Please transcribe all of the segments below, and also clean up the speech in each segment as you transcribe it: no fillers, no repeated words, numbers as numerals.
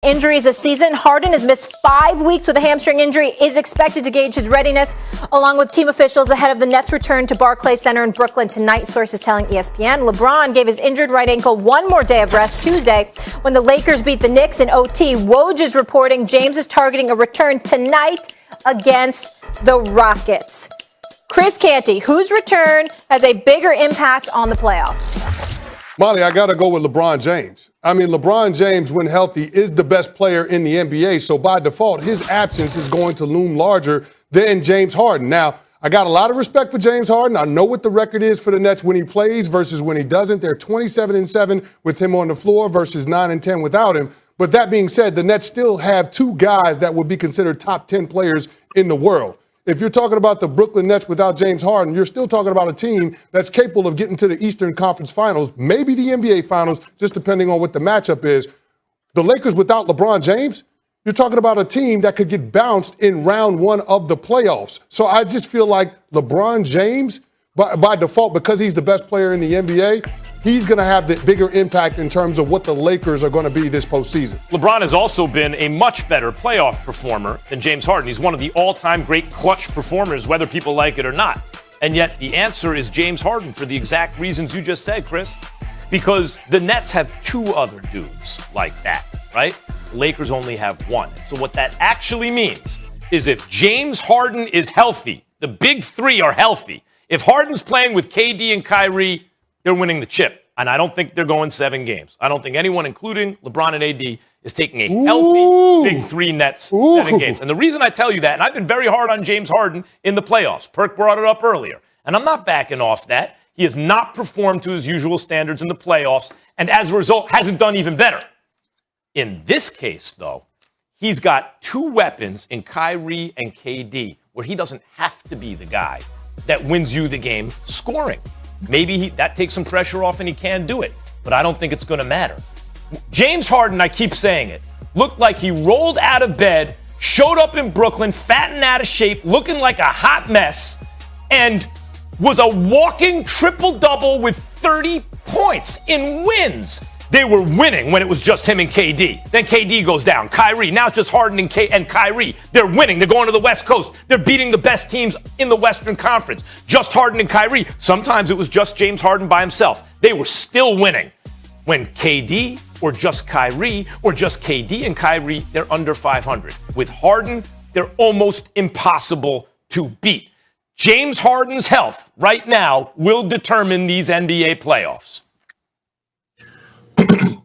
Injuries this season. Harden has missed 5 weeks with a hamstring injury, is expected to gauge his readiness, along with team officials ahead of the Nets' return to Barclays Center in Brooklyn tonight, sources telling ESPN. LeBron gave his injured right ankle one more day of rest Tuesday when the Lakers beat the Knicks in OT. Woj is reporting James is targeting a return tonight against the Rockets. Chris Canty, whose return has a bigger impact on the playoffs? Molly, I got to go with LeBron James. I mean, LeBron James, when healthy, is the best player in the NBA. So by default, his absence is going to loom larger than James Harden. Now, I got a lot of respect for James Harden. I know what the record is for the Nets when he plays versus when he doesn't. They're 27-7 with him on the floor versus 9-10 without him. But that being said, the Nets still have two guys that would be considered top 10 players in the world. If you're talking about the Brooklyn Nets without James Harden, you're still talking about a team that's capable of getting to the Eastern Conference Finals, maybe the NBA Finals, just depending on what the matchup is. The Lakers without LeBron James, you're talking about a team that could get bounced in round one of the playoffs. So I just feel like LeBron James, by default, because he's the best player in the NBA, he's going to have the bigger impact in terms of what the Lakers are going to be this postseason. LeBron has also been a much better playoff performer than James Harden. He's one of the all-time great clutch performers, whether people like it or not. And yet the answer is James Harden for the exact reasons you just said, Chris. Because the Nets have two other dudes like that, right? Lakers only have one. So what that actually means is if James Harden is healthy, the big three are healthy. If Harden's playing with KD and Kyrie, they're winning the chip. And I don't think they're going 7 games. I don't think anyone, including LeBron and AD, is taking a healthy big three Nets 7 games. And the reason I tell you that, and I've been very hard on James Harden in the playoffs. Perk brought it up earlier. And I'm not backing off that. He has not performed to his usual standards in the playoffs, and as a result, hasn't done even better. In this case, though, he's got two weapons in Kyrie and KD, where he doesn't have to be the guy that wins you the game scoring. Maybe that takes some pressure off and he can do it, but I don't think it's going to matter. James Harden, I keep saying it, looked like he rolled out of bed, showed up in Brooklyn, fat and out of shape, looking like a hot mess, and was a walking triple-double with 30 points in wins. They were winning when it was just him and KD. Then KD goes down. Kyrie. Now it's just Harden and Kyrie. They're winning. They're going to the West Coast. They're beating the best teams in the Western Conference. Just Harden and Kyrie. Sometimes it was just James Harden by himself. They were still winning. When KD or just Kyrie or just KD and Kyrie, they're under 500. With Harden, they're almost impossible to beat. James Harden's health right now will determine these NBA playoffs.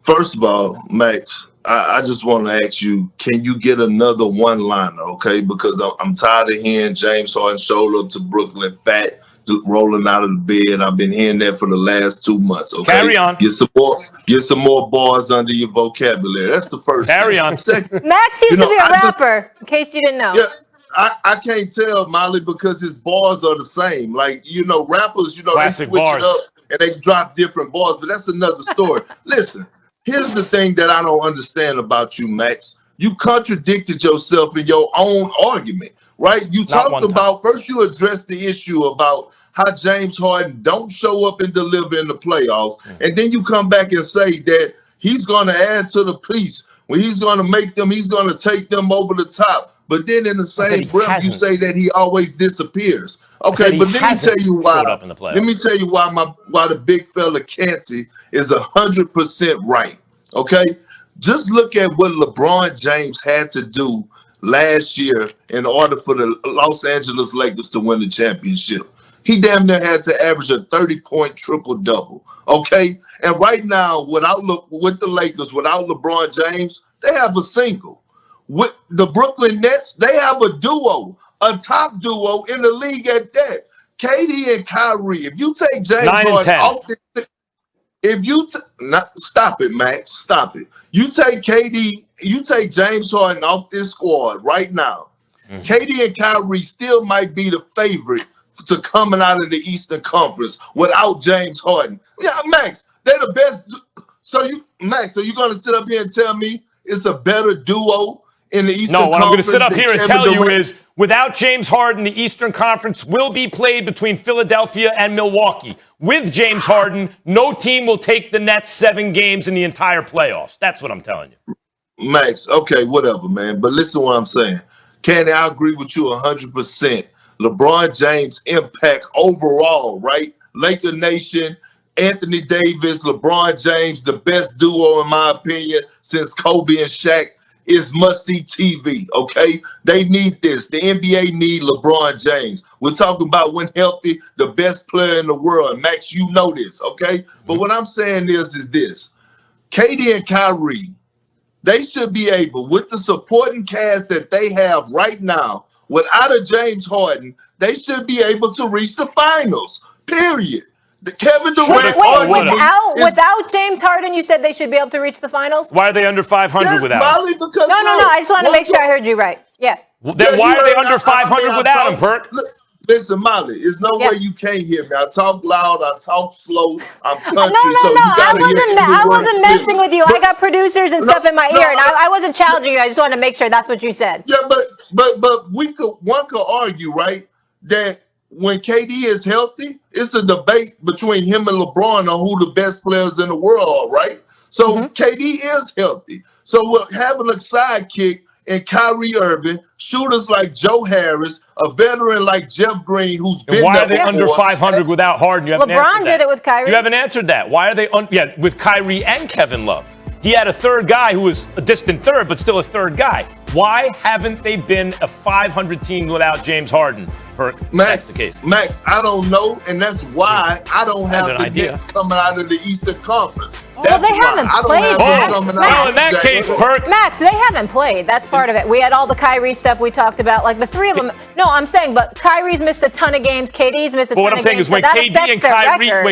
First of all, Max, I just want to ask you, can you get another one-liner, okay? Because I'm tired of hearing James Harden show up to Brooklyn fat, rolling out of the bed. I've been hearing that for the last 2 months, okay? Carry on. Get some more bars under your vocabulary. That's the first Carry thing. on. Second, Max used to be a rapper, in case you didn't know. Yeah, I can't tell, Molly, because his bars are the same. Like, rappers, Classic they switch bars. it up and they drop different bars, but that's another story. Listen. Here's the thing that I don't understand about you, Max. You contradicted yourself in your own argument, right? You talked about, first you addressed the issue about how James Harden don't show up and deliver in the playoffs. And then you come back and say that he's going to add to the piece. When he's going to he's going to take them over the top. But then in the same breath, you say that he always disappears. Okay, but let me tell you why. Let me tell you why the big fella Canty is 100% right. Okay, just look at what LeBron James had to do last year in order for the Los Angeles Lakers to win the championship. He damn near had to average a 30-point triple-double. Okay, and right now, with the Lakers, without LeBron James, they have a single. With the Brooklyn Nets, they have a duo, a top duo in the league at that. KD and Kyrie. If you take James Harden off the, stop it, Max, stop it. You take James Harden off this squad right now. KD and Kyrie still might be the favorite to coming out of the Eastern Conference without James Harden. Yeah, Max, they're the best. So are you going to sit up here and tell me it's a better duo in the Eastern Conference? No, what I'm going to sit up here and tell you is without James Harden, the Eastern Conference will be played between Philadelphia and Milwaukee. With James Harden, no team will take the Nets 7 games in the entire playoffs. That's what I'm telling you. Max, okay, whatever, man. But listen to what I'm saying. Candy, I agree with you 100%. LeBron James' impact overall, right? Laker Nation, Anthony Davis, LeBron James, the best duo, in my opinion, since Kobe and Shaq, is must-see TV, okay? They need this. The NBA need LeBron James. We're talking about, when healthy, the best player in the world. Max, you know this, okay? But what I'm saying is this. KD and Kyrie, they should be able, with the supporting cast that they have right now, without a James Harden, they should be able to reach the finals, period. The Kevin Durant without James Harden, you said they should be able to reach the finals? Why are they under 500 without him? Molly, because No. I just want to make sure I heard you right. Yeah. Then why are they under 500 without him, Perk? Listen, Molly, there's no way you can't hear me. I talk loud, I talk slow, I'm country. No. I wasn't messing with you. I got producers and stuff in my ear, and I wasn't challenging you. I just wanted to make sure that's what you said. Yeah, but one could argue, right, that when KD is healthy, it's a debate between him and LeBron on who the best players in the world are, right? So KD is healthy. So we're having a sidekick in Kyrie Irving, shooters like Joe Harris, a veteran like Jeff Green, who's been there. Why are they under 500 without Harden? You haven't LeBron did it with Kyrie. You haven't answered that. Why are they with Kyrie and Kevin Love? He had a third guy who was a distant third, but still a third guy. Why haven't they been a 500 team without James Harden? That's the case. Max, I don't know, and that's why I don't have the Nets coming out of the Eastern Conference. Well, they haven't played. Well, in that case, Perk. Max, they haven't played. That's part of it. We had all the Kyrie stuff we talked about, like the three of them. No, I'm saying, but Kyrie's missed a ton of games. KD's missed a ton of games. But what I'm saying is when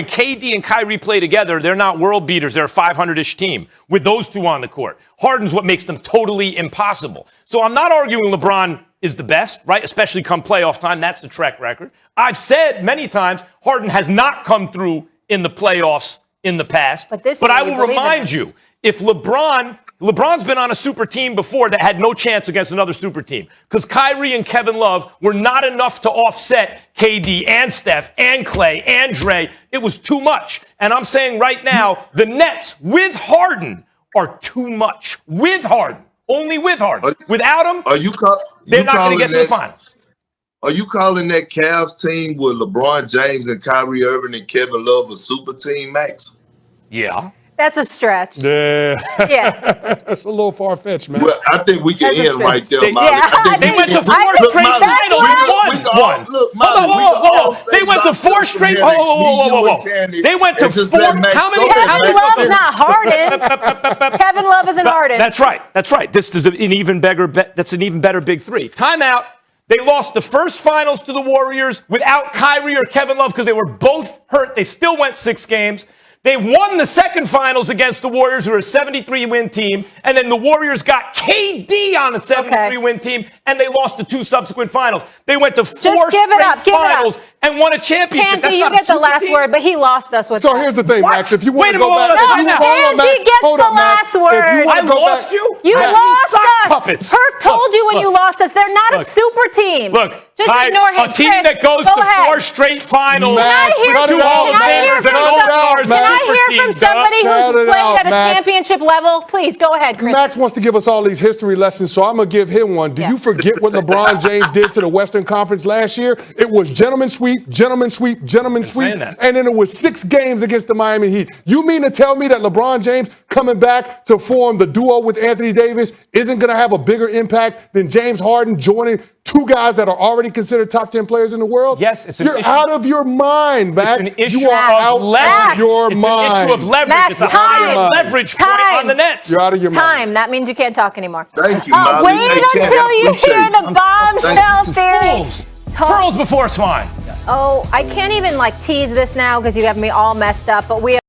KD and Kyrie play together, they're not world beaters. They're a 500-ish team with those two on the court. Harden's what makes them totally impossible. So I'm not arguing LeBron is the best, right? Especially come playoff time. That's the track record. I've said many times Harden has not come through in the playoffs in the past. But I will remind you, if LeBron's been on a super team before that had no chance against another super team because Kyrie and Kevin Love were not enough to offset KD and Steph and Clay and Dre. It was too much. And I'm saying right now, the Nets with Harden are too much. With Harden. Only with Harden. Without him, they're not going to get to the finals. Are you calling that Cavs team with LeBron James and Kyrie Irving and Kevin Love a super team, Max? Yeah. That's a stretch. Yeah. That's a little far-fetched, man. Well, I think we can end right there, Molly. They went to 4 straight finals. They went to 4 straight. They went to 4. How many? Kevin Love is not Harden. Kevin Love isn't Harden. That's right. This is an even better. That's an even better big three. Timeout. They lost the first finals to the Warriors without Kyrie or Kevin Love because they were both hurt. They still went 6 games. They won the second finals against the Warriors, who are a 73-win team, and then the Warriors got KD on a 73-win team, and they lost the 2 subsequent finals. They went to 4 straight finals and won a championship. Canty, you get the last word, but he lost us with So here's the thing, Max. If you want to go back, Canty gets the last word. I lost you? You lost us. Puppets. Perk told you when you lost us. They're not a super team. Look, just ignore him. A team that goes to 4 straight finals. Can I hear from somebody who's played at a championship level? Please, go ahead, Chris. Max wants to give us all these history lessons, so I'm going to give him one. Do you forget what LeBron James did to the Western Conference last year? It was gentleman sweep, gentleman sweep, gentleman sweep, and then it was 6 games against the Miami Heat. You mean to tell me that LeBron James coming back to form the duo with Anthony Davis isn't going to have a bigger impact than James Harden joining 2 guys that are already considered top 10 players in the world? Yes, it's an issue. You're out of your mind, Max. It's an issue you are out of your mind. It's an issue of leverage. Max, it's a high leverage point on the Nets. You're out of your mind. That means you can't talk anymore. Thank you, Molly. Wait until you hear the bombshell theory. Pearls before swine. Oh, I can't even tease this now because you have me all messed up, but we